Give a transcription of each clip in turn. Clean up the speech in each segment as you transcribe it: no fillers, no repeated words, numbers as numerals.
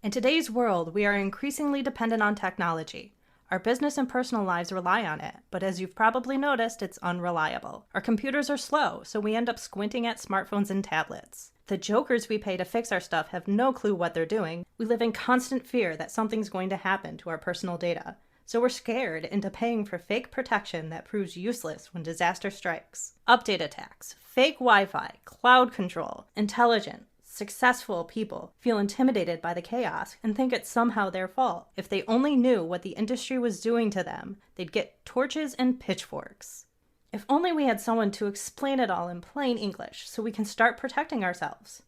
In today's world, we are increasingly dependent on technology. Our business and personal lives rely on it, but as you've probably noticed, it's unreliable. Our computers are slow, so we end up squinting at smartphones and tablets. The jokers we pay to fix our stuff have no clue what they're doing. We live in constant fear that something's going to happen to our personal data. So we're scared into paying for fake protection that proves useless when disaster strikes. Update attacks, fake Wi-Fi, cloud control, intelligent, successful people feel intimidated by the chaos and think it's somehow their fault. If they only knew what the industry was doing to them, they'd get torches and pitchforks. If only we had someone to explain it all in plain English so we can start protecting ourselves.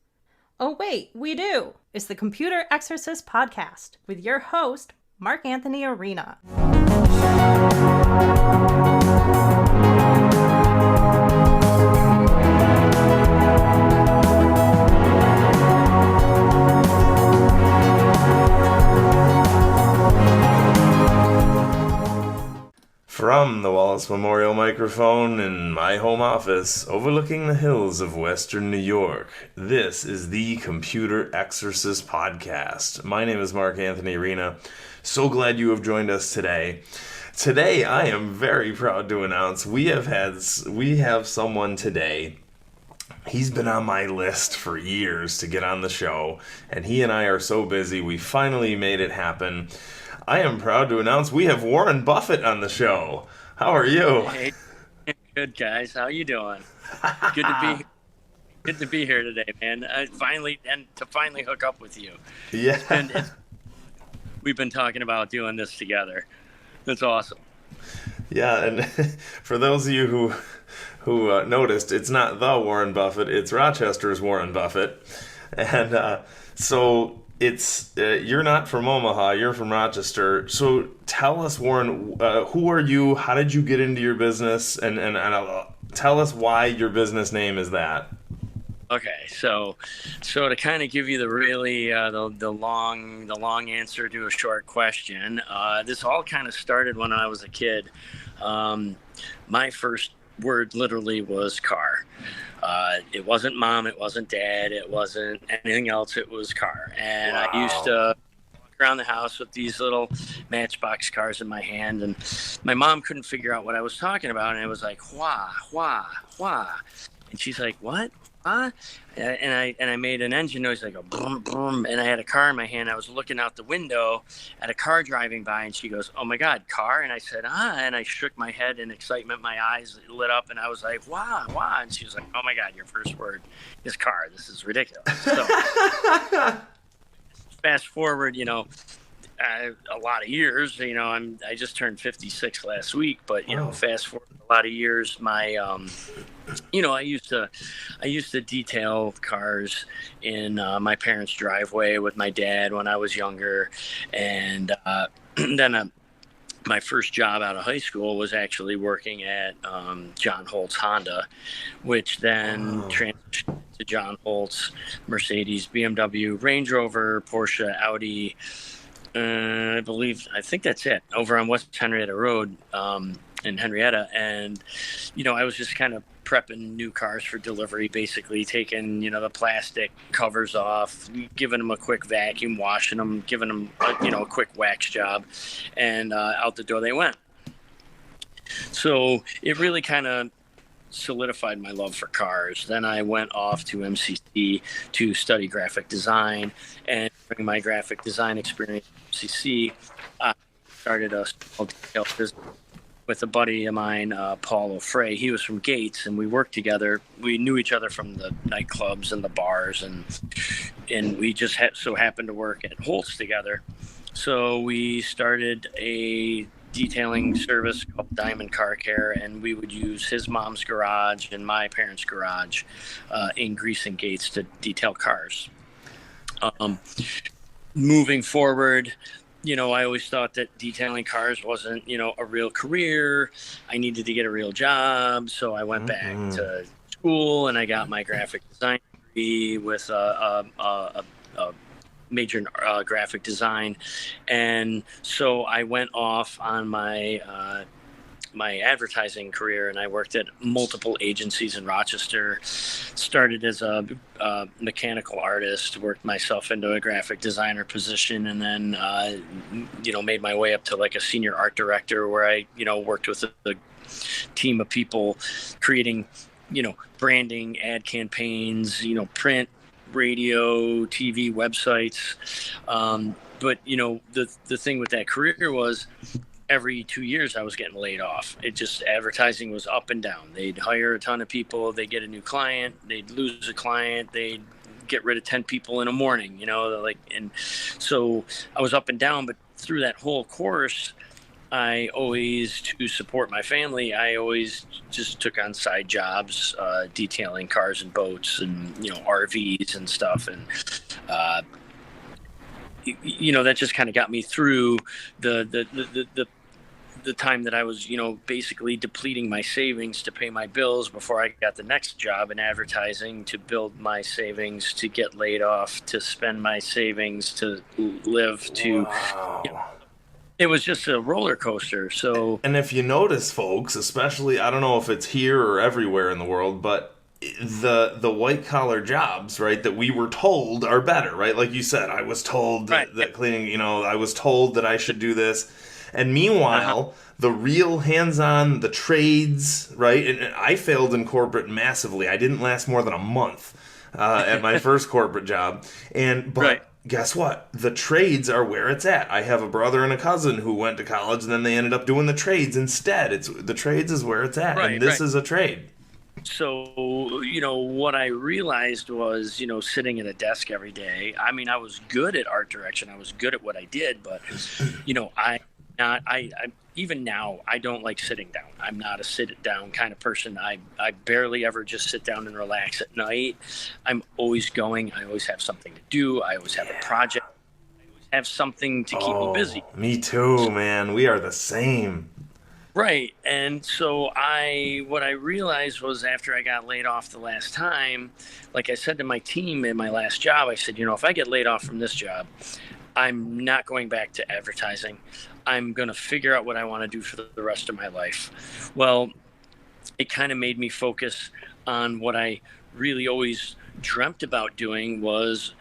Oh wait, we do! It's the Computer Exorcist Podcast with your host, Mark Anthony Arena. From the Wallace Memorial microphone in my home office overlooking the hills of Western New York, this is the Computer Exorcist Podcast. My name is Mark Anthony Arena. So glad you have joined us today. Today, I am very proud to announce we have someone today. He's been on my list for years to get on the show, and he and I are so busy, we finally made it happen. I am proud to announce we have Warren Buffett on the show. How are you? Hey, good guys. How you doing? Good to be here today, man. Finally hook up with you. Yeah. We've been talking about doing this together. That's awesome. Yeah, and for those of you who noticed, it's not the Warren Buffett, it's Rochester's Warren Buffett. And so it's you're not from Omaha, you're from Rochester. So tell us, Warren, who are you? How did you get into your business? And tell us why your business name is that. Okay, so to kind of give you the really the long answer to a short question, this all kind of started when I was a kid. My first word literally was car. It wasn't mom, it wasn't dad, it wasn't anything else, it was car. And wow. I used to walk around the house with these little Matchbox cars in my hand, and my mom couldn't figure out what I was talking about, and it was like, wah, wah, wah. And she's like, what? Huh? And I made an engine noise like a boom, boom, and I had a car in my hand. I was looking out the window at a car driving by, and she goes, "Oh my God, car!" And I said, and I shook my head in excitement. My eyes lit up, and I was like, "Wow, wow!" And she was like, "Oh my God, your first word is car. This is ridiculous." So fast forward, a lot of years. I just turned 56 last week, but fast forward a lot of years. My I used to detail cars in my parents' driveway with my dad when I was younger, and then my first job out of high school was actually working at John Holtz Honda, which then transitioned to John Holtz, Mercedes, BMW, Range Rover, Porsche, Audi. I think that's it, over on West Henrietta Road in Henrietta. And, I was just kind of prepping new cars for delivery, basically taking, the plastic covers off, giving them a quick vacuum, washing them, giving them, a quick wax job, and out the door they went. So it really kind of solidified my love for cars. Then I went off to MCC to study graphic design, and during my graphic design experience at MCC, I started a small detail business with a buddy of mine, Paul O'Fray. He was from Gates, and we worked together. We knew each other from the nightclubs and the bars, and we just so happened to work at Holtz together. So we started a detailing service called Diamond Car Care, and we would use his mom's garage and my parents' garage in Greece and Gates to detail cars. Moving forward, I always thought that detailing cars wasn't, a real career. I needed to get a real job. So I went back to school and I got my graphic design degree with a major graphic design. And so I went off on my my advertising career, and I worked at multiple agencies in Rochester. Started as a mechanical artist, worked myself into a graphic designer position, and then made my way up to like a senior art director, where I worked with a team of people creating branding, ad campaigns, print, radio, TV, websites. But the thing with that career was every 2 years I was getting laid off. It just, advertising was up and down. They'd hire a ton of people, they'd get a new client, they'd lose a client, they'd get rid of 10 people in a morning, and so I was up and down. But through that whole course, I always, to support my family, I always just took on side jobs, detailing cars and boats and, RVs and stuff. And, that just kind of got me through the time that I was, basically depleting my savings to pay my bills before I got the next job in advertising, to build my savings, to get laid off, to spend my savings, to live, to, Wow. It was just a roller coaster. So, And if you notice, folks, especially, I don't know if it's here or everywhere in the world, but the white collar jobs, right, that we were told are better, right? Like you said, I was told that cleaning, I was told that I should do this. And meanwhile, the real hands-on, the trades, right? And I failed in corporate massively. I didn't last more than a month at my first corporate job. But guess what? The trades are where it's at. I have a brother and a cousin who went to college, and then they ended up doing the trades instead. The trades is where it's at, and this is a trade. So, what I realized was, sitting at a desk every day. I mean, I was good at art direction. I was good at what I did, but, I even now, I don't like sitting down. I'm not a sit down kind of person. I barely ever just sit down and relax at night. I'm always going. I always have something to do. I always have a project. I always have something to keep me busy. Me too, man. We are the same. Right. And so what I realized was, after I got laid off the last time, like I said to my team in my last job, I said, if I get laid off from this job, I'm not going back to advertising. I'm going to figure out what I want to do for the rest of my life. Well, it kind of made me focus on what I really always dreamt about doing, was,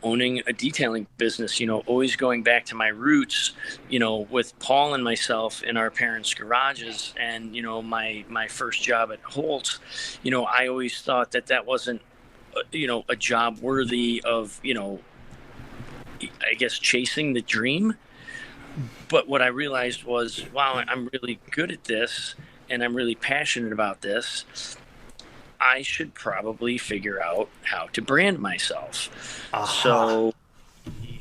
owning a detailing business, always going back to my roots, with Paul and myself in our parents' garages. And, my first job at Holtz, I always thought that wasn't, a job worthy of, I guess, chasing the dream. But what I realized was, wow, I'm really good at this, and I'm really passionate about this. I should probably figure out how to brand myself. So the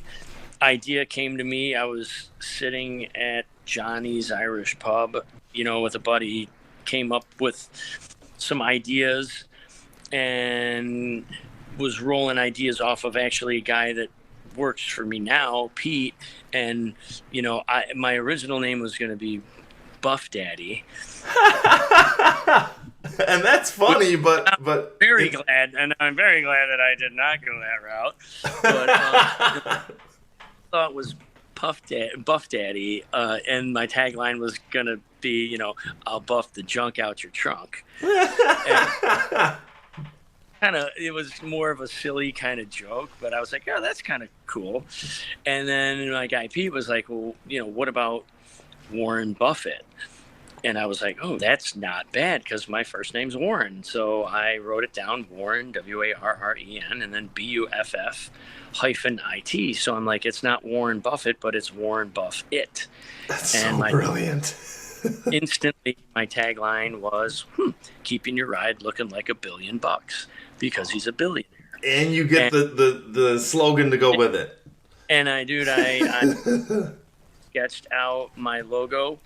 idea came to me. I was sitting at Johnny's Irish Pub, with a buddy, came up with some ideas and was rolling ideas off of actually a guy that works for me now, Pete. And, my original name was going to be Buff Daddy. And that's funny, but I'm very glad that I did not go that route. But I thought it was Buff Daddy, and my tagline was gonna be, I'll buff the junk out your trunk. It was more of a silly kind of joke, but I was like, oh, that's kind of cool. And then my guy Pete was like, well, what about Warren Buffett? And I was like, oh, that's not bad, because my first name's Warren. So I wrote it down, Warren, Warren, and then BUFF-IT. So I'm like, it's not Warren Buffett, but it's Warren Buffett. That's so brilliant. Instantly, my tagline was, keeping your ride looking like $1 billion, because he's a billionaire. And you get the slogan to go with it. And I sketched out my logo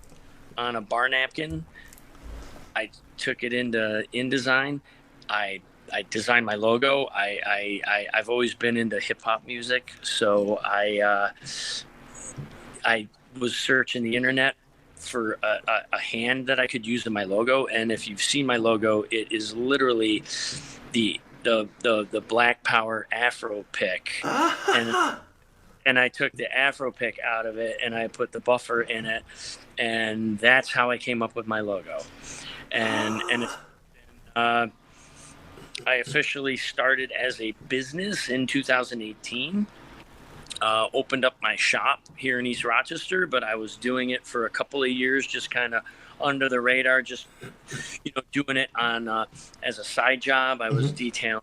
on a bar napkin. I took it into InDesign. I designed my logo. I've always been into hip hop music, so I was searching the internet for a hand that I could use in my logo. And if you've seen my logo, it is literally the Black Power Afro pick. and I took the Afro pick out of it and I put the buffer in it, and that's how I came up with my logo. And I officially started as a business in 2018. Opened up my shop here in East Rochester, but I was doing it for a couple of years, just kind of under the radar, just doing it on as a side job. I was detailing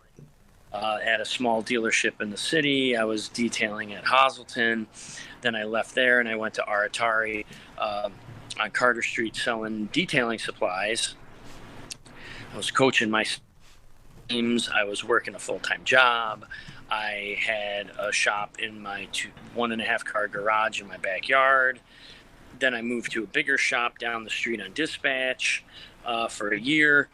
at a small dealership in the city. I was detailing at Hazleton. Then I left there and I went to Aratari on Carter Street selling detailing supplies. I was coaching my teams. I was working a full-time job. I had a shop in my 1.5 car garage in my backyard. Then I moved to a bigger shop down the street on Dispatch for a year.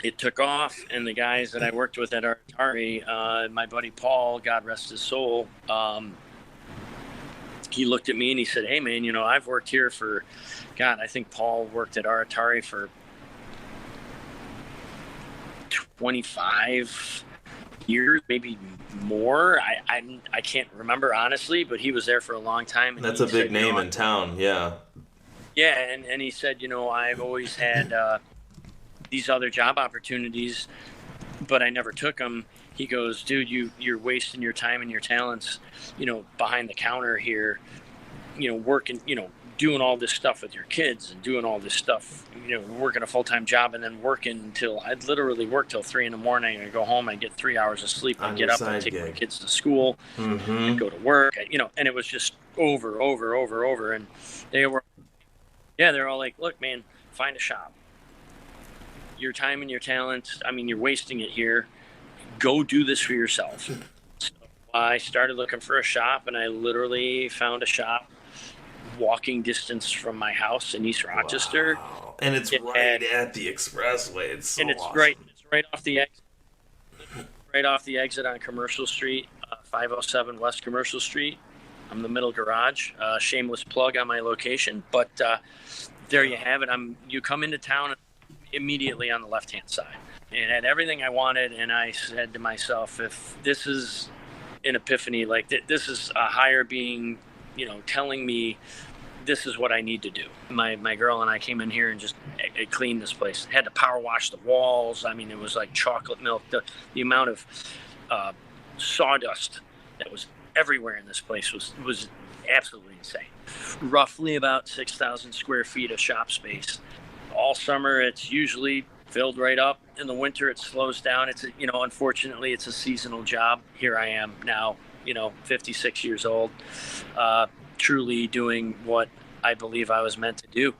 It took off, and the guys that I worked with at Aratari, my buddy Paul, God rest his soul, he looked at me and he said, "Hey man, I've worked here for, God, I think Paul worked at Aratari for 25 years, maybe more. I can't remember honestly, but he was there for a long time." And that's a big name in town. Yeah. Yeah. And he said, I've always had these other job opportunities, but I never took them. He goes, "Dude, you're wasting your time and your talents, behind the counter here, working, doing all this stuff with your kids and doing all this stuff, working a full-time job and then I'd literally work till 3 a.m. I'd go home, I'd get 3 hours of sleep, I'd get up and take my kids to school and go to work, and it was just over. And they're all like, "Look, man, find a shop. Your time and your talents, you're wasting it here. Go do this for yourself." So I started looking for a shop, and I literally found a shop walking distance from my house in East Rochester. Wow. And it's right at the expressway. It's so awesome. It's right off the exit. Right off the exit on Commercial Street, 507 West Commercial Street. I'm the middle garage. Shameless plug on my location, but there you have it. You come into town immediately on the left-hand side. And had everything I wanted, and I said to myself, if this is an epiphany, like this is a higher being, telling me this is what I need to do. My girl and I came in here and just cleaned this place. Had to power wash the walls. It was like chocolate milk. The amount of sawdust that was everywhere in this place was absolutely insane. Roughly about 6,000 square feet of shop space. All summer, it's usually filled right up. In the winter, it slows down. Unfortunately, it's a seasonal job. Here I am now, 56 years old, truly doing what I believe I was meant to do.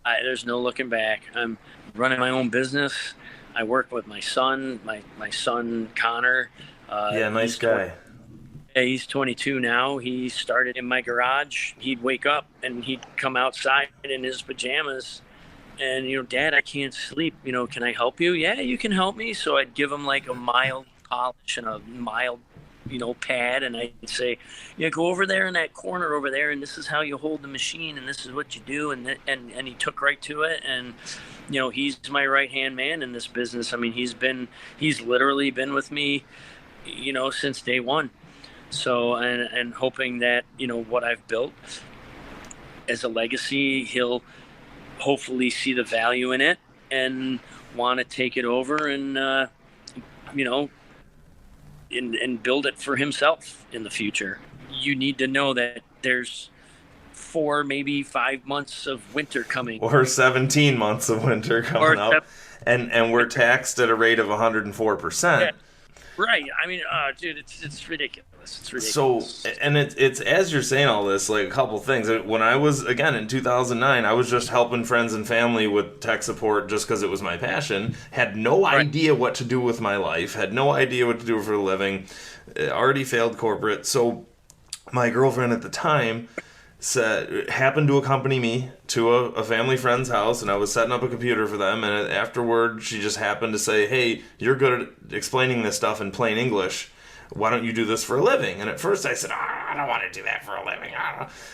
There's no looking back. I'm running my own business. I work with my son, my son, Connor. Nice guy. He's 22 now. He started in my garage. He'd wake up and he'd come outside in his pajamas and, "Dad, I can't sleep. Can I help you?" "Yeah, you can help me." So I'd give him like a mild polish and a mild, pad. And I'd say, "Go over there in that corner over there. And this is how you hold the machine. And this is what you do." And he took right to it. And, he's my right-hand man in this business. He's literally been with me, since day one. So, and hoping that, what I've built as a legacy, he'll hopefully see the value in it and want to take it over and, and build it for himself in the future. You need to know that there's 4, maybe 5 months of winter coming. Or 17 months of winter coming up. And we're taxed at a rate of 104%. Yeah. Right. Dude, it's ridiculous. It's ridiculous. So, and it's as you're saying all this, like a couple things. When I was, again, in 2009, I was just helping friends and family with tech support just because it was my passion. Had no idea what to do with my life. Had no idea what to do for a living. Already failed corporate. So my girlfriend at the time happened to accompany me to a family friend's house, and I was setting up a computer for them, and afterward she just happened to say, "Hey, you're good at explaining this stuff in plain English. Why don't you do this for a living?" And at first I said, "I don't want to do that for a living.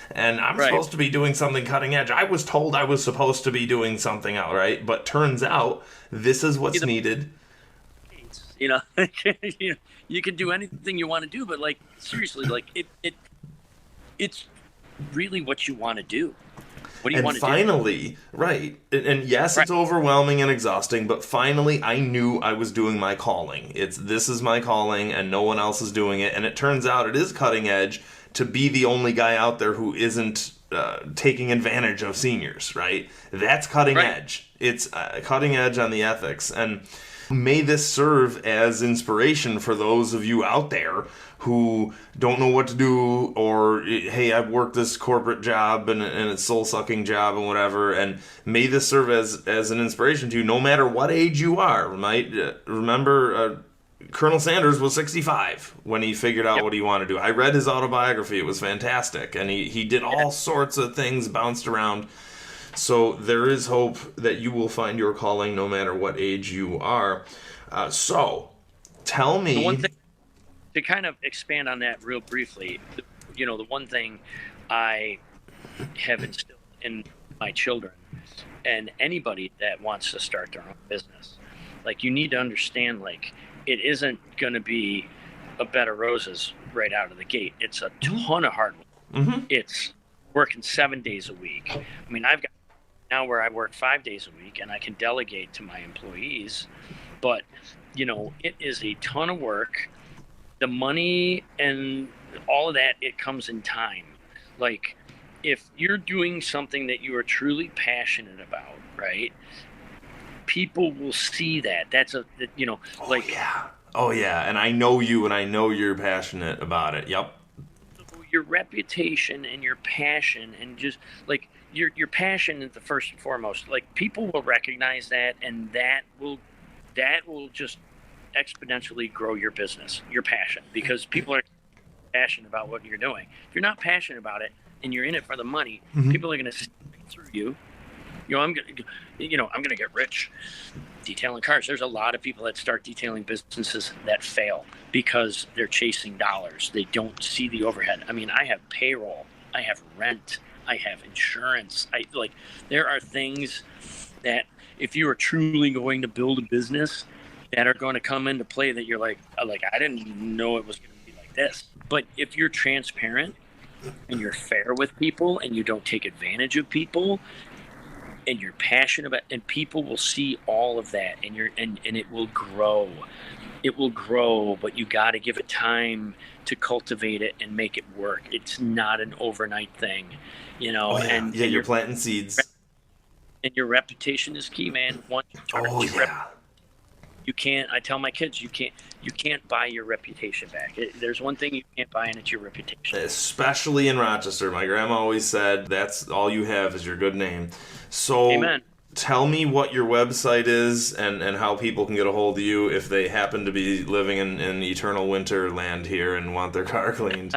And I'm supposed to be doing something cutting edge. I was told I was supposed to be doing something out, right? But turns out this is what's needed." you know, you can do anything you want to do, but like seriously, like it's really what you want to do. What do you want to do? And finally, right, and yes, Right. it's overwhelming and exhausting, but finally I knew I was doing my calling. This is my calling and no one else is doing it, and it turns out it is cutting edge to be the only guy out there who isn't taking advantage of seniors, right? That's cutting Right. edge. It's cutting edge on the ethics, and may this serve as inspiration for those of you out there who don't know what to do, or hey, I've worked this corporate job and it's soul-sucking job and whatever, and may this serve as an inspiration to you no matter what age you are, right? Remember, Colonel Sanders was 65 when he figured out what he wanted to do. I read his autobiography. It was fantastic, and he did all sorts of things, bounced around. So there is hope that you will find your calling no matter what age you are. So tell me... The one thing, to kind of expand on that real briefly, the one thing I have instilled in my children and anybody that wants to start their own business, like, you need to understand, like, it isn't going to be a bed of roses right out of the gate. It's a ton of hard work. Mm-hmm. It's working 7 days a week. I mean, I've got now where I work 5 days a week and I can delegate to my employees, but it is a ton of work. The money and all of that, it comes in time. Like, if you're doing something that you are truly passionate about, right? People will see that. That's Oh yeah, and I know you, and I know you're passionate about it. Yep. Your reputation and your passion, and just like your passion is the first and foremost. Like, people will recognize that, and that will just exponentially grow your business, your passion, because people are passionate about what you're doing. If you're not passionate about it and you're in it for the money, people are going to see through you. I'm gonna get rich detailing cars. There's a lot of people that start detailing businesses that fail because they're chasing dollars. They don't see the overhead. I mean, I have payroll, I have rent, I have insurance. There are things that if you are truly going to build a business that are going to come into play that you're like, I didn't know it was going to be like this. But if you're transparent and you're fair with people and you don't take advantage of people, and you're passionate about, and people will see all of that, and it will grow. It will grow, but you got to give it time to cultivate it and make it work. It's not an overnight thing, And you're planting seeds. And your reputation is key, man. Once you tarnish you can't. I tell my kids, you can't buy your reputation back. There's one thing you can't buy, and it's your reputation. Especially in Rochester. My grandma always said that's all you have is your good name. So Amen. Tell me what your website is and how people can get a hold of you if they happen to be living in eternal winter land here and want their car cleaned.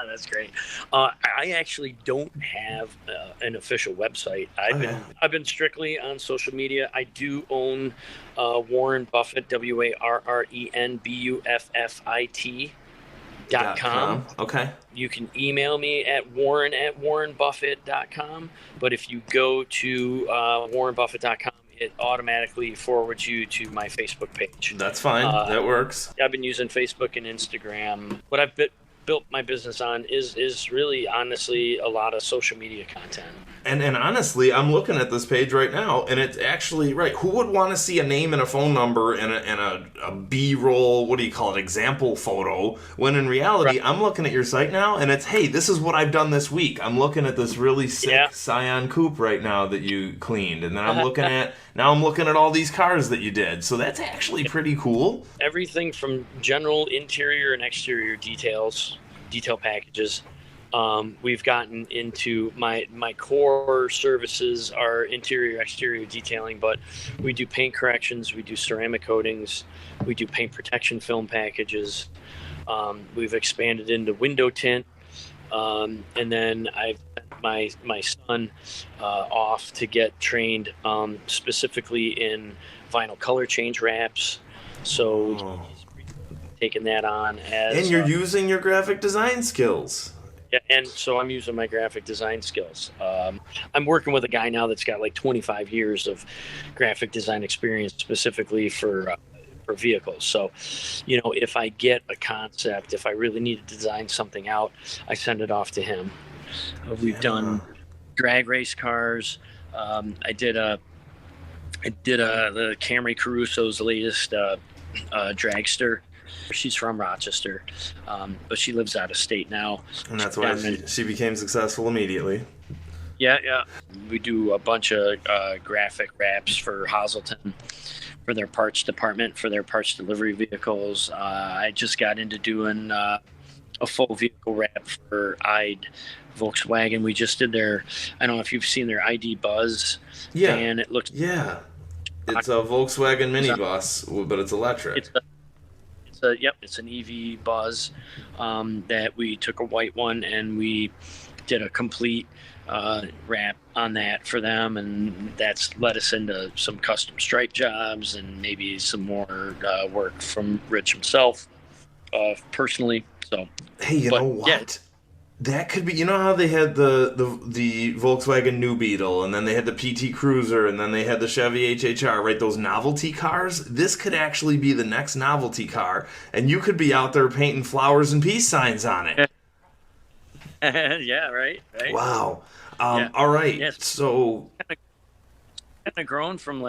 That's great. I actually don't have an official website. I've been strictly on social media. I do own Warren Buffett, WarrenBuffett.com. Okay. You can email me at warren@warrenbuffett.com. But if you go to warrenbuffett.com, it automatically forwards you to my Facebook page. That's fine. That works. I've been using Facebook and Instagram. What I've built my business on is really, honestly, a lot of social media content. And honestly, I'm looking at this page right now, and it's actually right. Who would want to see a name and a phone number and a B-roll, what do you call it, example photo, when in reality, right. I'm looking at your site now, and it's, hey, this is what I've done this week. I'm looking at this really sick Scion coupe right now that you cleaned, and then I'm looking at all these cars that you did. So that's actually pretty cool. Everything from general interior and exterior detail packages. We've gotten into my core services are interior, exterior detailing, but we do paint corrections, we do ceramic coatings, we do paint protection film packages. We've expanded into window tint, and then I've sent my son off to get trained specifically in vinyl color change wraps. So he's taking that on as. And you're using your graphic design skills. Yeah, and so I'm using my graphic design skills. I'm working with a guy now that's got like 25 years of graphic design experience, specifically for for vehicles. So, if I get a concept, if I really need to design something out, I send it off to him. We've done drag race cars. I did the Camry Caruso's latest dragster. She's from Rochester, but she lives out of state now. And that's why she became successful immediately. Yeah. We do a bunch of graphic wraps for Hazelton, for their parts department, for their parts delivery vehicles. I just got into doing a full vehicle wrap for Volkswagen. We just did I don't know if you've seen their ID Buzz. Yeah. And it looks... Yeah. It's a Volkswagen minibus, but it's electric. It's an EV Buzz that we took a white one and we did a complete wrap on that for them, and that's led us into some custom stripe jobs and maybe some more work from Rich himself personally. So, hey, you know what? Yeah. That could be, how they had the Volkswagen New Beetle, and then they had the PT Cruiser, and then they had the Chevy HHR, right? Those novelty cars. This could actually be the next novelty car, and you could be out there painting flowers and peace signs on it. Yeah, right. Wow. All right. Yes. So kind of grown from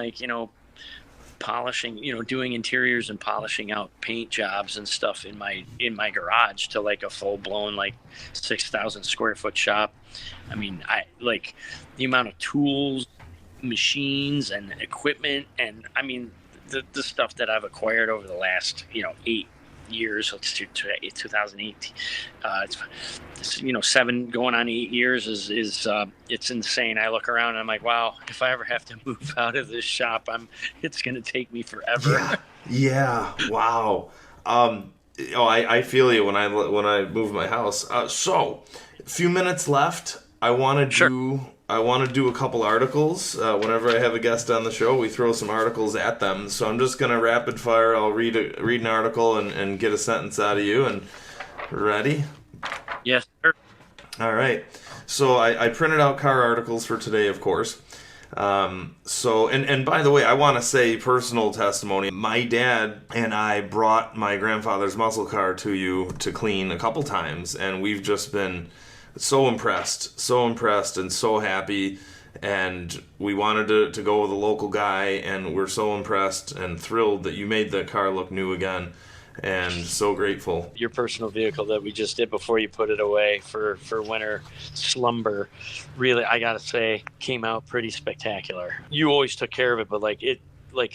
polishing, doing interiors and polishing out paint jobs and stuff in my garage to a full blown 6,000 square foot shop. I mean, I the amount of tools, machines, and equipment, and I mean the stuff that I've acquired over the last 8 years. It's 2008. It's 7 going on 8 years is it's insane. I look around and I'm like, wow, if I ever have to move out of this shop, it's going to take me forever. Yeah. Wow. I feel you when I move my house. So, a few minutes left. I want to do a couple articles. Whenever I have a guest on the show, we throw some articles at them. So I'm just going to rapid fire. I'll read an article and get a sentence out of you. And ready? Yes, sir. All right. So I printed out car articles for today, of course. And by the way, I want to say personal testimony. My dad and I brought my grandfather's muscle car to you to clean a couple times, and we've just been so impressed and so happy, and we wanted to go with a local guy, and we're so impressed and thrilled that you made the car look new again, and so grateful. Your personal vehicle that we just did before you put it away for winter slumber, really, I gotta say, came out pretty spectacular. You always took care of it, but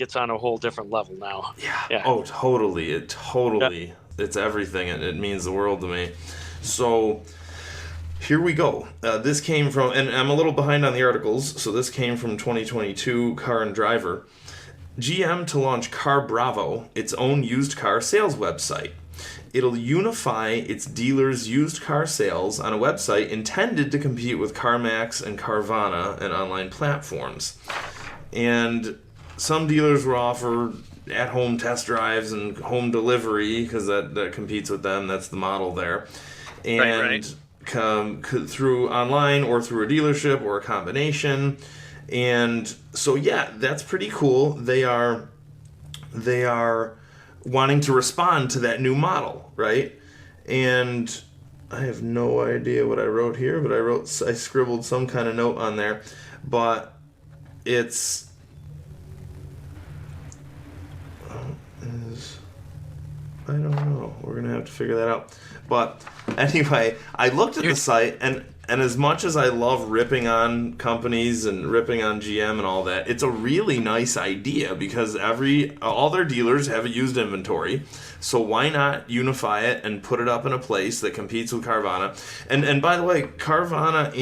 it's on a whole different level now. Yeah. Oh, totally. It's everything, and it means the world to me. So here we go. This came from, and I'm a little behind on the articles, so this came from 2022 Car and Driver. GM to launch CarBravo, its own used car sales website. It'll unify its dealers' used car sales on a website intended to compete with CarMax and Carvana and online platforms. And some dealers will offer at-home test drives and home delivery because that competes with them. That's the model there. And right. Through online or through a dealership or a combination. And so that's pretty cool. They are wanting to respond to that new model, right? And I have no idea what I wrote here, but I scribbled some kind of note on there, but it's I don't know. We're gonna have to figure that out. But anyway, I looked at the site, and as much as I love ripping on companies and ripping on GM and all that, it's a really nice idea because all their dealers have a used inventory. So why not unify it and put it up in a place that competes with Carvana? And by the way, Carvana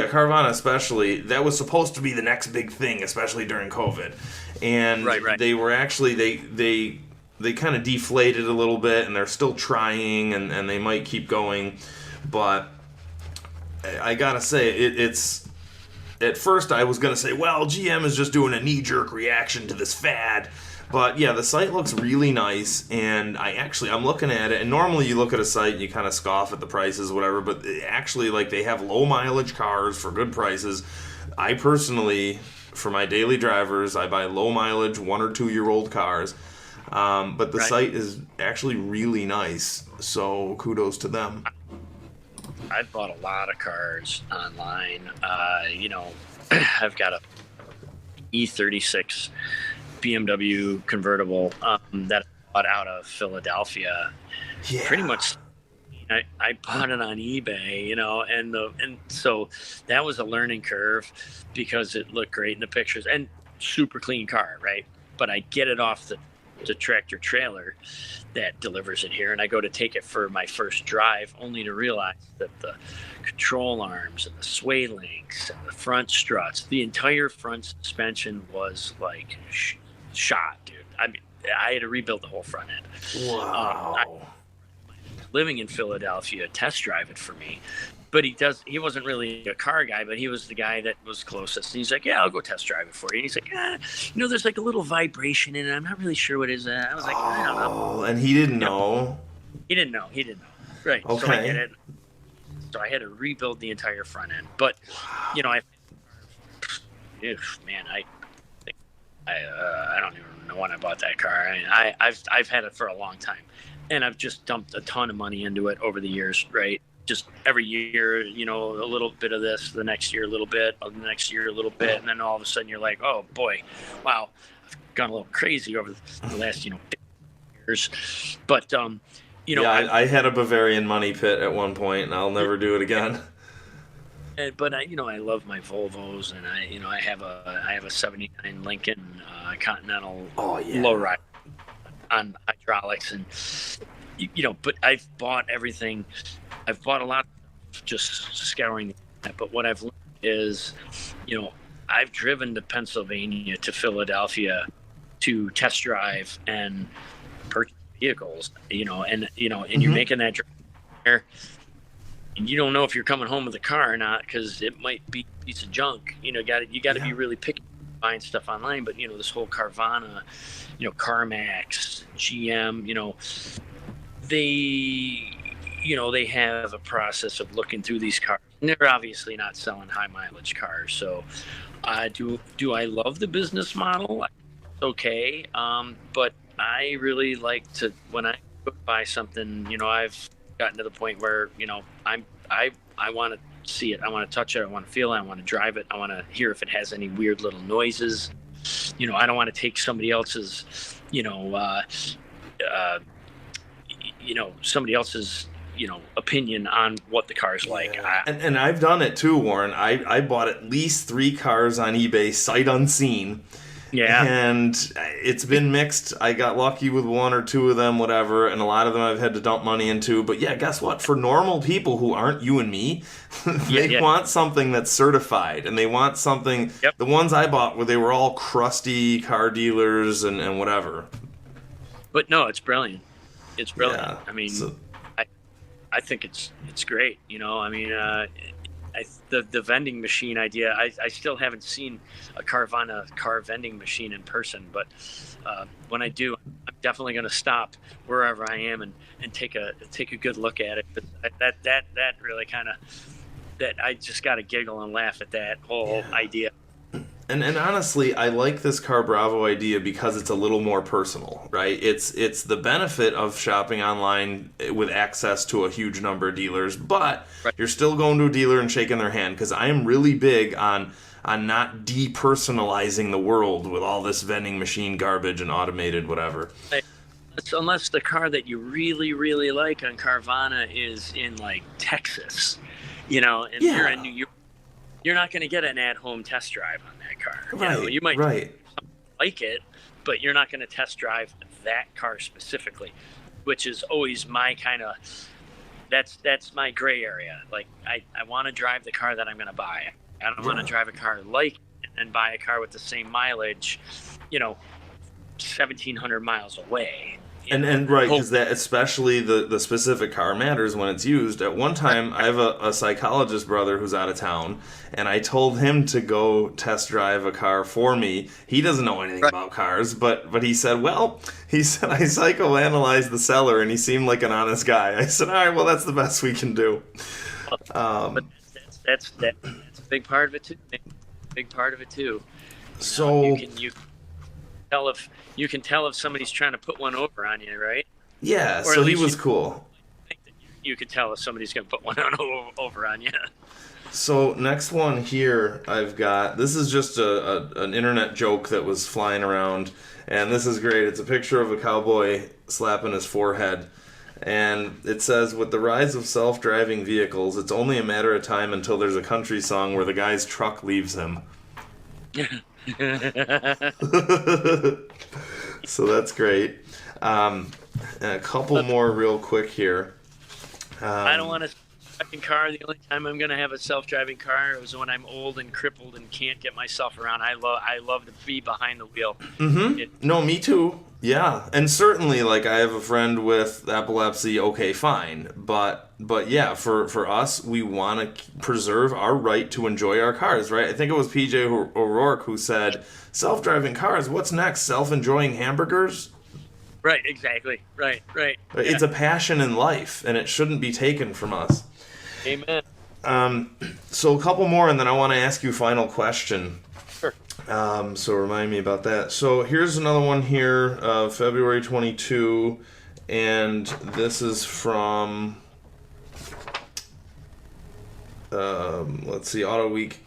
Carvana especially, that was supposed to be the next big thing, especially during COVID. And right. They were actually, they kind of deflated a little bit, and they're still trying, and they might keep going. But I gotta say, it's at first I was gonna say, well, GM is just doing a knee-jerk reaction to this fad. But yeah, the site looks really nice, and I'm looking at it, and normally you look at a site and you kind of scoff at the prices, whatever, but actually, they have low mileage cars for good prices. I personally, for my daily drivers, I buy low mileage 1 or 2 year old cars. But the site is actually really nice, so kudos to them. I've bought a lot of cars online. I've got a E36 BMW convertible that I bought out of Philadelphia. Yeah. Pretty much, I bought it on eBay, and so that was a learning curve because it looked great in the pictures and super clean car, right? But I get it off the tractor trailer that delivers it here, and I go to take it for my first drive, only to realize that the control arms and the sway links and the front struts, the entire front suspension was like shot, dude. I mean, I had to rebuild the whole front end. Wow. Living in Philadelphia, test drive it for me. But he wasn't really a car guy, but he was the guy that was closest. And he's like, yeah, I'll go test drive it for you. And he's like, there's like a little vibration in it. I'm not really sure what it is. I was like, I don't know. And he didn't know? He didn't know. Right. Okay. So I get it. So I had to rebuild the entire front end. But, I don't even know when I bought that car. I've had it for a long time. And I've just dumped a ton of money into it over the years, right? Just every year, a little bit of this, the next year a little bit, the next year a little bit, and then all of a sudden you're like, oh boy, wow, I've gone a little crazy over the last 50 years. But I had a Bavarian money pit at one point, and I'll never do it again. But I love my Volvos, and I have a '79 Lincoln Continental lowrider on hydraulics, and but I've bought everything. I've bought a lot just scouring that, but what I've learned is, I've driven to Pennsylvania to Philadelphia to test drive and purchase vehicles, and you're making that drive there, and you don't know if you're coming home with a car or not because it might be a piece of junk. You got to be really picky buying stuff online, but this whole Carvana, CarMax, GM, they have a process of looking through these cars. And they're obviously not selling high mileage cars. So do I love the business model? Okay. But I really like to, when I buy something, I've gotten to the point where, I want to see it. I want to touch it. I want to feel it. I want to drive it. I want to hear if it has any weird little noises. I don't want to take somebody else's, opinion on what the car's like. And I've done it too, Warren. I bought at least 3 cars on eBay, sight unseen. Yeah. And it's been mixed. I got lucky with 1 or 2 of them, whatever, and a lot of them I've had to dump money into. But yeah, guess what? For normal people who aren't you and me, they want something that's certified, and they want something. Yep. The ones I bought where they were all crusty car dealers and whatever. But no, it's brilliant. It's brilliant. Yeah. I mean, I think it's great. The vending machine idea, I still haven't seen a Carvana car vending machine in person, but when I do, I'm definitely going to stop wherever I am and take a good look at it. But that really kind of, that I just got to giggle and laugh at that whole idea. And honestly, I like this CarBravo idea because it's a little more personal, right? It's the benefit of shopping online with access to a huge number of dealers, but you're still going to a dealer and shaking their hand, because I am really big on not depersonalizing the world with all this vending machine garbage and automated whatever. Unless the car that you really, really like on Carvana is in like Texas, and you're in New York, you're not going to get an at-home test drive on that car. Right, you might like it, but you're not going to test drive that car specifically, which is always my kind of, that's my gray area. Like, I want to drive the car that I'm going to buy. I don't want to drive a car like it and buy a car with the same mileage, 1,700 miles away. And right, because that, especially the specific car matters when it's used. At one time, I have a psychologist brother who's out of town, and I told him to go test drive a car for me. He doesn't know anything about cars, but he said, I psychoanalyzed the seller, and he seemed like an honest guy. I said, all right, well, that's the best we can do. But that's a big part of it too. big part of it too. So you can tell if somebody's trying to put one over on you, right? yeah, Or so at he least was cool. think that you could tell if somebody's going to put one over on you. So next one here I've got, this is just an internet joke that was flying around, and this is great. It's a picture of a cowboy slapping his forehead, and it says, with the rise of self-driving vehicles, it's only a matter of time until there's a country song where the guy's truck leaves him. So that's great. And a couple more real quick here. I don't want a self-driving car. The only time I'm going to have a self-driving car is when I'm old and crippled and can't get myself around. I love to be behind the wheel. Mm-hmm. No, me too. Yeah, and certainly, like, I have a friend with epilepsy. Okay, fine, but yeah, for us, we want to preserve our right to enjoy our cars, right? I think it was PJ O'Rourke who said, "Self-driving cars. What's next? Self-enjoying hamburgers." Right. Exactly. Right. It's a passion in life, and it shouldn't be taken from us. Amen. So a couple more, and then I want to ask you a final question. Sure. So remind me about that. So here's another one here, February 22, and this is from, let's see, Auto Week,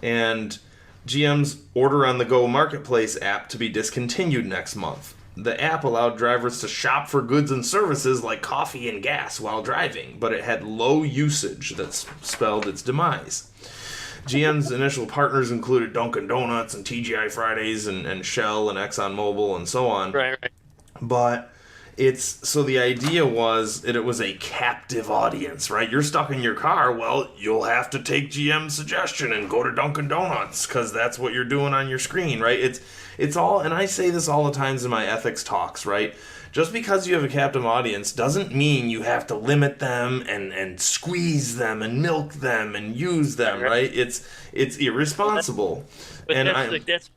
and GM's Order on the Go marketplace app to be discontinued next month. The app allowed drivers to shop for goods and services like coffee and gas while driving, but it had low usage that spelled its demise. GM's initial partners included Dunkin Donuts and TGI Fridays and Shell and ExxonMobil and so on. Right. But so the idea was that it was a captive audience, right? You're stuck in your car, well, you'll have to take GM's suggestion and go to Dunkin Donuts because that's what you're doing on your screen, right? It's all, and I say this all the times in my ethics talks, right? Just because you have a captive audience doesn't mean you have to limit them and squeeze them and milk them and use them, right? It's irresponsible. But and that's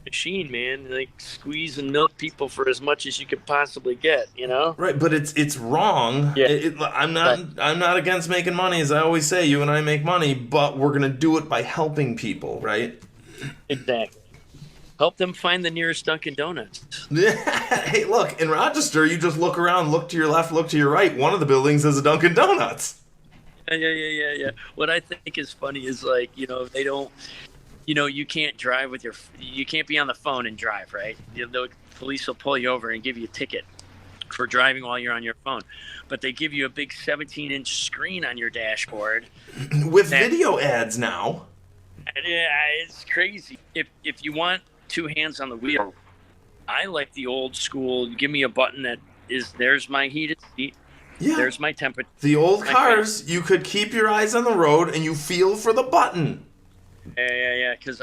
machine, man. Like, squeeze and milk people for as much as you could possibly get, you know? Right, but it's wrong. Yeah. I'm not against making money, as I always say. You and I make money, but we're gonna do it by helping people, right? Exactly. Help them find the nearest Dunkin Donuts. Hey, look, in Rochester, you just look around, look to your left, look to your right. One of the buildings is a Dunkin Donuts. Yeah. What I think is funny is, like, they don't, you can't drive you can't be on the phone and drive, right? The police will pull you over and give you a ticket for driving while you're on your phone. But they give you a big 17-inch screen on your dashboard. With video ads now. Yeah, it's crazy. If you want two hands on the wheel, I like the old school. Give me a button that is, there's my heated seat. Yeah. There's my temperature. The old cars, you could keep your eyes on the road and you feel for the button. Yeah. Because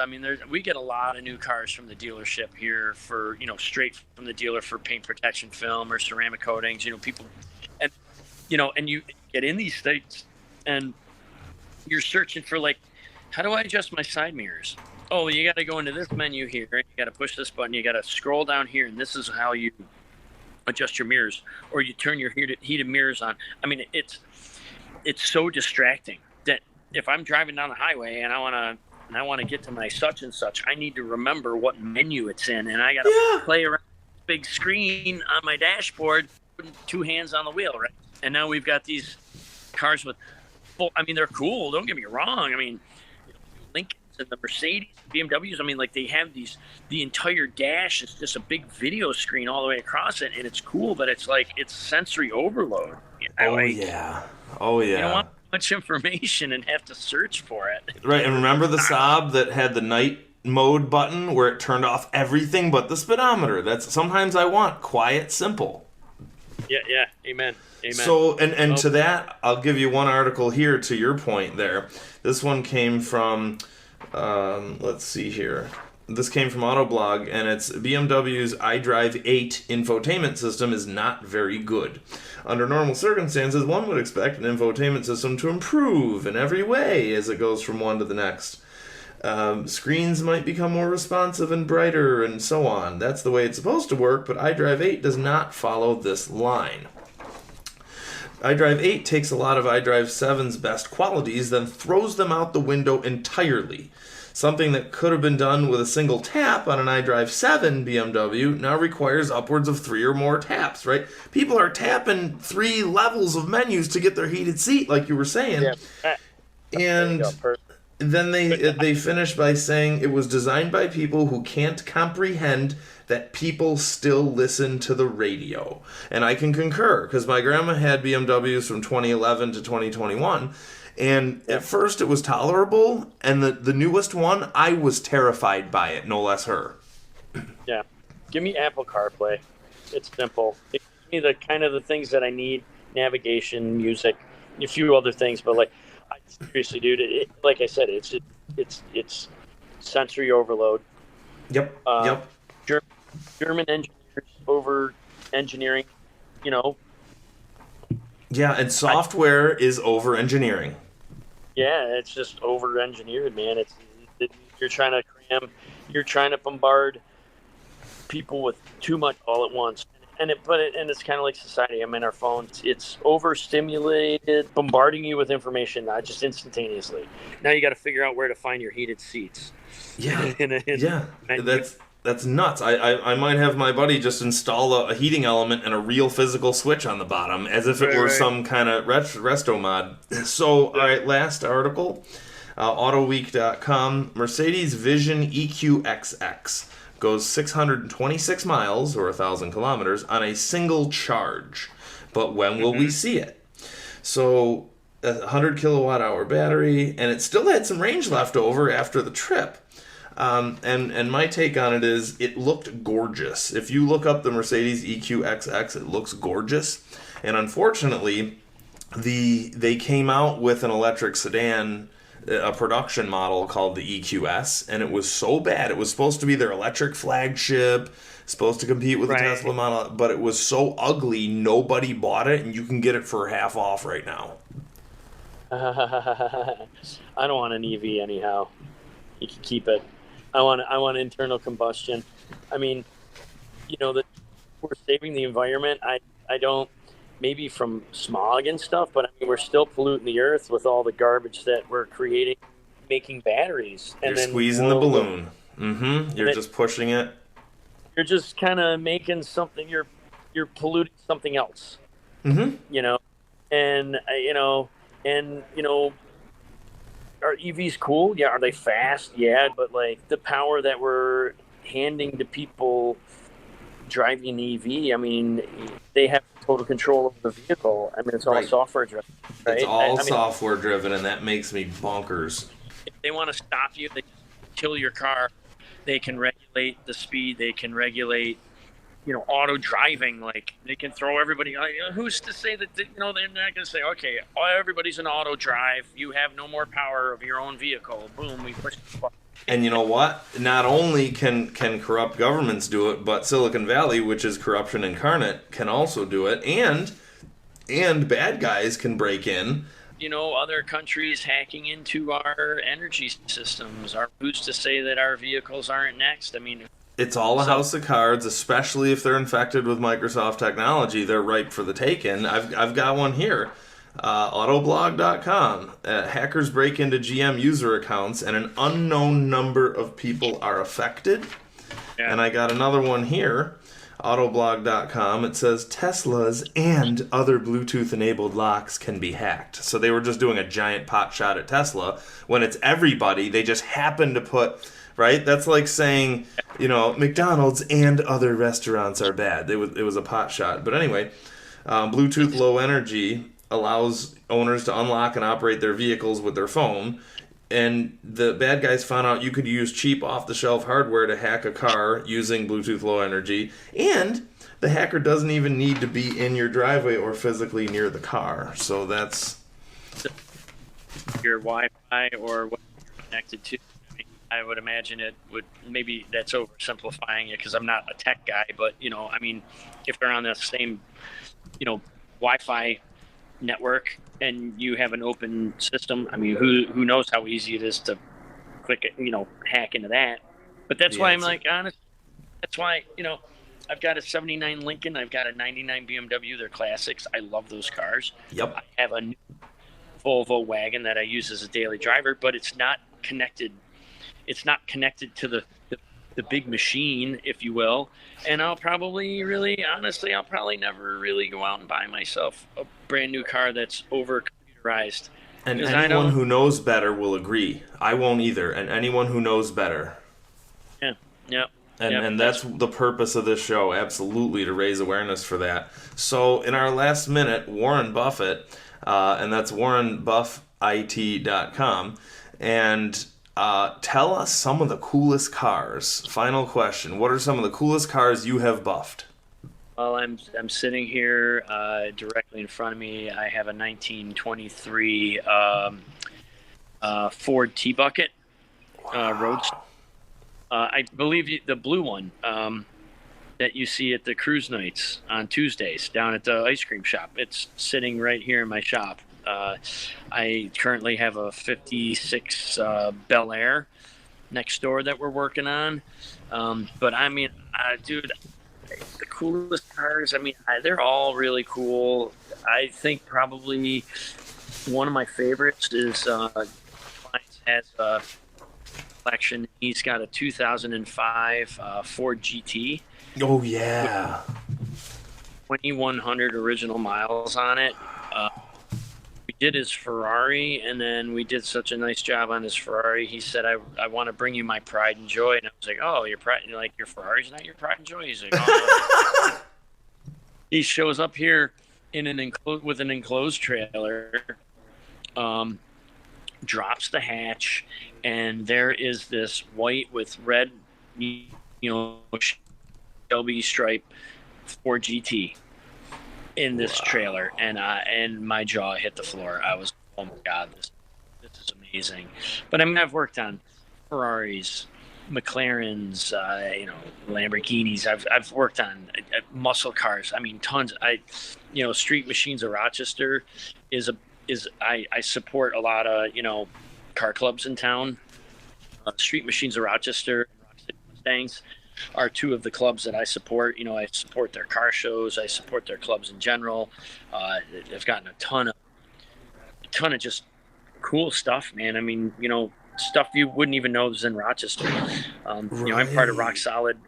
we get a lot of new cars from the dealership here for, straight from the dealer for paint protection film or ceramic coatings. People, and you get in these states and you're searching for, like, how do I adjust my side mirrors? Oh, you got to go into this menu here. You got to push this button. You got to scroll down here, and this is how you adjust your mirrors, or you turn your heated mirrors on. It's so distracting that if I'm driving down the highway and I want to get to my such and such, I need to remember what menu it's in, and I got to play around with the big screen on my dashboard, putting two hands on the wheel, right? And now we've got these cars with full. They're cool. Don't get me wrong. Lincolns and the Mercedes, BMWs, they have the entire dash is just a big video screen all the way across it, and it's cool, but it's like, it's sensory overload. Yeah. You don't want much information and have to search for it. Right, and remember the Saab that had the night mode button where it turned off everything but the speedometer? That's sometimes I want quiet, simple. Yeah, amen. So, and to that, I'll give you one article here to your point there. This one came from, let's see here. This came from Autoblog, and it's BMW's iDrive 8 infotainment system is not very good. Under normal circumstances, one would expect an infotainment system to improve in every way as it goes from one to the next. Screens might become more responsive and brighter and so on. That's the way it's supposed to work, but iDrive 8 does not follow this line. iDrive 8 takes a lot of iDrive 7's best qualities, then throws them out the window entirely. Something that could have been done with a single tap on an iDrive 7 BMW now requires upwards of 3 or more taps, right? People are tapping 3 levels of menus to get their heated seat, like you were saying. Yeah. And then they finish by saying it was designed by people who can't comprehend that people still listen to the radio. And I can concur, because my grandma had BMWs from 2011 to 2021, and at first it was tolerable, and the newest one, I was terrified by it, no less her. Yeah. Give me Apple CarPlay. It's simple. It gives me the kind of the things that I need, navigation, music, a few other things, but like, seriously, dude, like I said, it's sensory overload. Yep. German engineers over engineering, Yeah, and software is over engineering. Yeah, it's just over engineered, man. You're trying to cram, you're trying to bombard people with too much all at once. And it's kind of like society. I mean, our phones, it's overstimulated, bombarding you with information, not just instantaneously. Now you got to figure out where to find your heated seats. Yeah, that's nuts. I might have my buddy just install a heating element and a real physical switch on the bottom, as if it were some kind of resto mod. So, all right, last article, AutoWeek.com, Mercedes Vision EQXX goes 626 miles, or 1,000 kilometers, on a single charge. But when will we see it? So, a 100 kilowatt hour battery, and it still had some range left over after the trip. And my take on it is, it looked gorgeous. If you look up the Mercedes EQXX, it looks gorgeous. And unfortunately, they came out with an electric sedan, a production model called the EQS, and it was so bad. It was supposed to be their electric flagship, supposed to compete with the Tesla model, but it was so ugly, nobody bought it, and you can get it for half off right now. I don't want an EV anyhow. You can keep it. I want internal combustion. I mean, that we're saving the environment. I don't, maybe from smog and stuff, but I mean, we're still polluting the earth with all the garbage that we're creating, making batteries. And you're squeezing the balloon. You're just pushing it. You're just kind of making something. You're polluting something else. Are EVs cool? Yeah. Are they fast? Yeah. But like the power that we're handing to people driving an EV, I mean, they have total control over the vehicle. I mean, it's all software driven. Right? It's all software driven, and that makes me bonkers. If they want to stop you, they kill your car. They can regulate the speed. They can regulate, auto driving. Like they can throw everybody. Who's to say that? They're not going to say, okay, everybody's in auto drive. You have no more power of your own vehicle. Boom, we push the button. And you know what? Not only can corrupt governments do it, but Silicon Valley, which is corruption incarnate, can also do it. And bad guys can break in. Other countries hacking into our energy systems. Who's to say that our vehicles aren't next? I mean, it's all a house of cards, especially if they're infected with Microsoft technology. They're ripe for the taking. I've got one here. Autoblog.com. Hackers break into GM user accounts, and an unknown number of people are affected. Yeah. And I got another one here. Autoblog.com. It says Teslas and other Bluetooth-enabled locks can be hacked. So they were just doing a giant pot shot at Tesla. When it's everybody, they just happen to put... Right? That's like saying, McDonald's and other restaurants are bad. It was a pot shot. But anyway, Bluetooth Low Energy allows owners to unlock and operate their vehicles with their phone. And the bad guys found out you could use cheap off-the-shelf hardware to hack a car using Bluetooth Low Energy. And the hacker doesn't even need to be in your driveway or physically near the car. So that's... Your Wi-Fi or what you're connected to. I would imagine it would, maybe that's oversimplifying it because I'm not a tech guy, but, if they're on the same, Wi-Fi network and you have an open system, I mean, who knows how easy it is to click it, hack into that. But that's why I'm like, honest, that's why, I've got a 79 Lincoln, I've got a 99 BMW, they're classics. I love those cars. Yep. I have a new Volvo wagon that I use as a daily driver, but it's not connected. it's not connected to the big machine, if you will. And I'll probably I'll probably never really go out and buy myself a brand new car that's over computerized. And anyone who knows better will agree. I won't either. And anyone who knows better. Yeah. Yep. And that's the purpose of this show, absolutely, to raise awareness for that. So in our last minute, Warren Buffett, and that's warrenbuffit.com, and tell us some of the coolest cars. Final question. What are some of the coolest cars you have buffed? Well, I'm sitting here directly in front of me. I have a 1923 Ford T-Bucket Roadster. I believe the blue one that you see at the cruise nights on Tuesdays down at the ice cream shop. It's sitting right here in my shop. I currently have a 56 Bel Air next door that we're working on. But I mean, dude, the coolest cars, I mean, they're all really cool. I think probably one of my favorites is client has a collection. He's got a 2005 Ford GT. Oh, yeah. 2,100 original miles on it. We did his Ferrari, and then we did such a nice job on his Ferrari. He said, I want to bring you my pride and joy. And I was like, oh, your pride, like your Ferrari's not your pride and joy? He's like, oh. He shows up here in with an enclosed trailer, drops the hatch, and there is this white with red, Shelby stripe Ford GT in this trailer, and my jaw hit the floor. I was, oh my God, this is amazing. But I mean, I've worked on Ferraris, McLarens, Lamborghinis. I've worked on muscle cars. I mean, tons. Street Machines of Rochester I support a lot of car clubs in town. Street Machines of Rochester and Rock City Mustangs are two of the clubs that I support. I support their car shows. I support their clubs in general. They've gotten a ton of just cool stuff, man. I mean, stuff you wouldn't even know was in Rochester. I'm part of Rock Solid.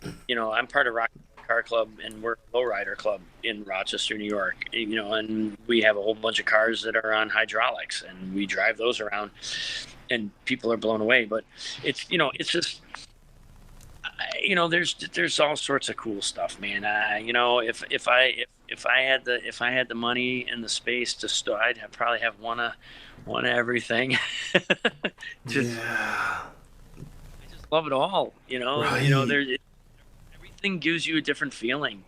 I'm part of Rock Car Club, and we're a lowrider club in Rochester, New York. And we have a whole bunch of cars that are on hydraulics, and we drive those around, and people are blown away. But it's just. There's all sorts of cool stuff, man. If I had the money and the space to store, I'd probably have one of everything. I just love it all. Right. Everything gives you a different feeling.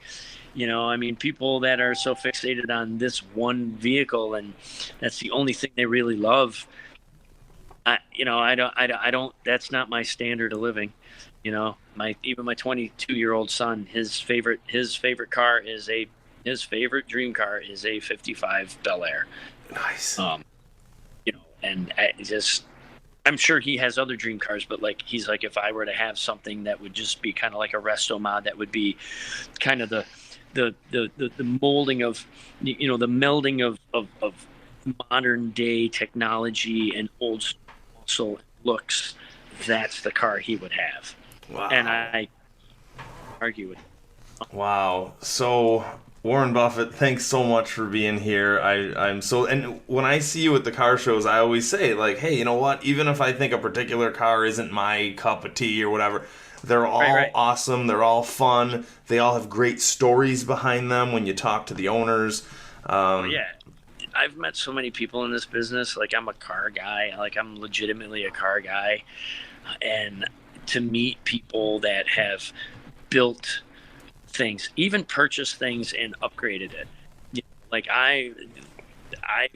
I mean, people that are so fixated on this one vehicle and that's the only thing they really love. I don't. That's not my standard of living. My 22-year-old son, his favorite car is his favorite dream car is a 55 Bel Air. Nice. And I'm sure he has other dream cars, but he's like, if I were to have something that would just be kind of like a resto mod, that would be kind of the molding of, the melding of modern day technology and old muscle looks. That's the car he would have. Wow. And I argue with him. Wow. So, Warren Buffett, thanks so much for being here. And when I see you at the car shows, I always say, hey, you know what? Even if I think a particular car isn't my cup of tea or whatever, they're all awesome. They're all fun. They all have great stories behind them when you talk to the owners. Yeah. I've met so many people in this business. I'm a car guy. I'm legitimately a car guy. And to meet people that have built things, even purchased things and upgraded it. I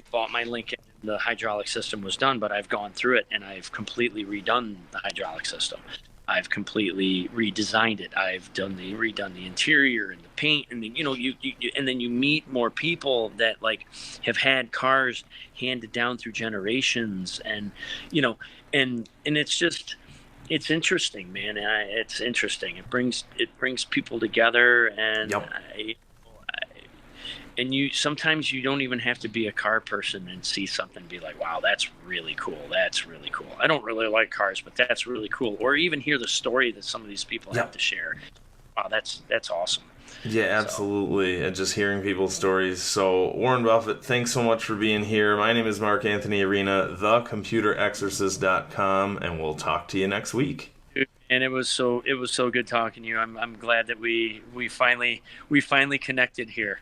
bought my Lincoln, the hydraulic system was done, but I've gone through it and I've completely redone the hydraulic system. I've completely redesigned it. I've redone the interior and the paint, and then and then you meet more people that have had cars handed down through generations, and and it's interesting, man. It's interesting. It brings people together, and yep. you sometimes you don't even have to be a car person and see something and be like, wow, that's really cool. That's really cool. I don't really like cars, but that's really cool. Or even hear the story that some of these people have to share. Wow, that's awesome. Yeah, absolutely. And just hearing people's stories. So, Warren Buffett, thanks so much for being here. My name is Mark Anthony Arena, thecomputerexorcist.com, and we'll talk to you next week. And it was so good talking to you. I'm glad that we finally connected here.